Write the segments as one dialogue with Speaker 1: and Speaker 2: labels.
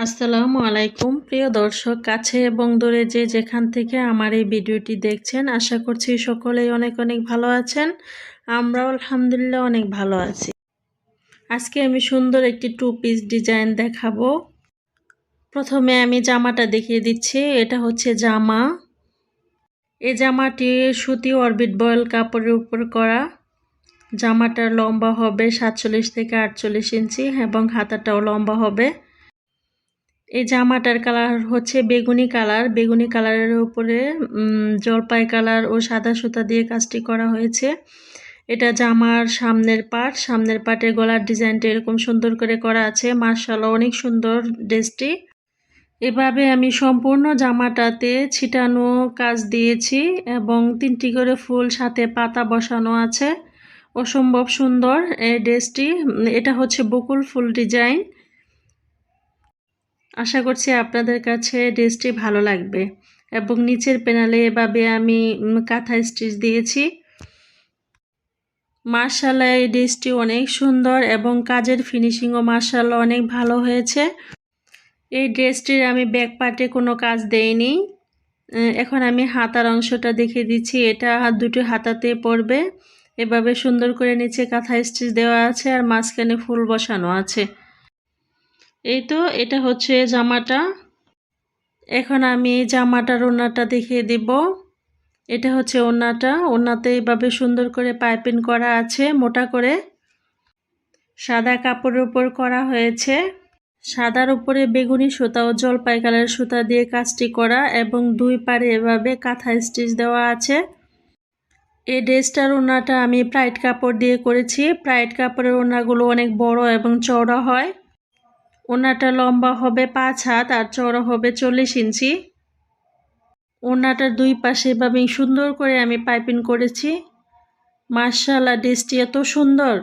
Speaker 1: আসসালামু আলাইকুম প্রিয় দর্শক, কাছে এবং দূরে যে যেখান থেকে আমার এই ভিডিওটি দেখছেন, আশা করছি সকলেই অনেক অনেক ভালো আছেন। আমরাও আলহামদুলিল্লাহ অনেক ভালো আছি। আজকে আমি সুন্দর একটি টু পিস ডিজাইন দেখাবো। প্রথমে আমি জামাটা দেখিয়ে দিচ্ছি। এটা হচ্ছে জামা। এই জামাটি সুতি অরবিট বয়েল কাপড়ের উপর করা। জামাটার লম্বা হবে 47 থেকে 48 ইঞ্চি এবং হাতাটাও লম্বা হবে। এই জামাটার কালার হচ্ছে বেগুনি কালার। বেগুনি কালারের উপরে জলপাই কালার ও সাদা সুতা দিয়ে কাজটি করা হয়েছে। এটা জামার সামনের পাটের গলার ডিজাইনটা এরকম সুন্দর করে করা আছে। মাশাআল্লাহ, অনেক সুন্দর ড্রেসটি। এভাবে আমি সম্পূর্ণ জামাটাতে ছিটানো কাজ দিয়েছি এবং 3টি করে ফুল সাথে পাতা বসানো আছে। অসম্ভব সুন্দর এই ড্রেসটি। এটা হচ্ছে বকুল ফুল ডিজাইন। আশা করছি আপনাদের কাছে ড্রেসটি ভালো লাগবে। এবং নিচের প্যানেলে এভাবে আমি কাঁথা স্টিচ দিয়েছি। মাশাআল্লাহ, এই ড্রেসটি অনেক সুন্দর এবং কাজের ফিনিশিংও মাশাআল্লাহ অনেক ভালো হয়েছে। এই ড্রেসটির আমি ব্যাক পার্টে কোনো কাজ দেইনি। এখন আমি হাতার অংশটা দেখিয়ে দিচ্ছি। এটা দুটো হাতাতে পড়বে। এভাবে সুন্দর করে নিচে কাঁথা স্টিচ দেওয়া আছে আর মাঝখানে ফুল বসানো আছে। এই তো, এটা হচ্ছে জামাটা। এখন আমি জামাটার ওড়নাটা দেখিয়ে দিব। এটা হচ্ছে ওড়নাটা। ওড়নাতে এইভাবে সুন্দর করে পাইপিং করা আছে মোটা করে। সাদা কাপড়ের উপর করা হয়েছে। সাদার উপরে বেগুনি সুতা ও জলপাই কালারের সুতা দিয়ে কাজটি করা এবং দুই পারে এভাবে কাঁথা স্টিচ দেওয়া আছে। এই ড্রেসটার ওড়নাটা আমি প্রাইড কাপড় দিয়ে করেছি। প্রাইড কাপড়ের ওড়নাগুলো অনেক বড় এবং চওড়া হয়। ওড়নাটা লম্বা হবে 5 হাত আর চওড়া হবে 40 ইঞ্চি। ওড়নাটার দুই পাশে এভাবে সুন্দর করে আমি পাইপিং করেছি। মাশাআল্লাহ, ড্রেসটি এত সুন্দর।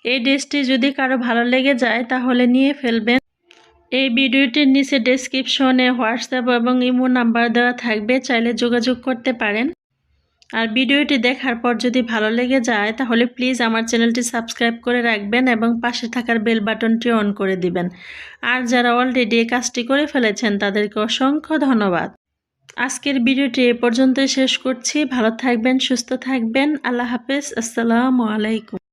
Speaker 1: এই ড্রেসটি যদি কারো ভালো লেগে যায় তাহলে নিয়ে ফেলবেন। এই ভিডিওটির নিচে ডেসক্রিপশনে হোয়াটসঅ্যাপ এবং ইমো নাম্বার দেওয়া থাকবে, চাইলে যোগাযোগ করতে পারেন। আর ভিডিওটি দেখার পর যদি ভালো লেগে যায় তাহলে প্লিজ আমার চ্যানেলটি সাবস্ক্রাইব করে রাখবেন এবং পাশে থাকার বেল বাটনটি অন করে দিবেন। আর যারা অলরেডি এই কাজটি করে ফেলেছেন তাদেরকে অসংখ্য ধন্যবাদ। আজকের ভিডিওটি এ পর্যন্তই শেষ করছি। ভালো থাকবেন, সুস্থ থাকবেন। আল্লাহ হাফেজ। আসসালামু আলাইকুম।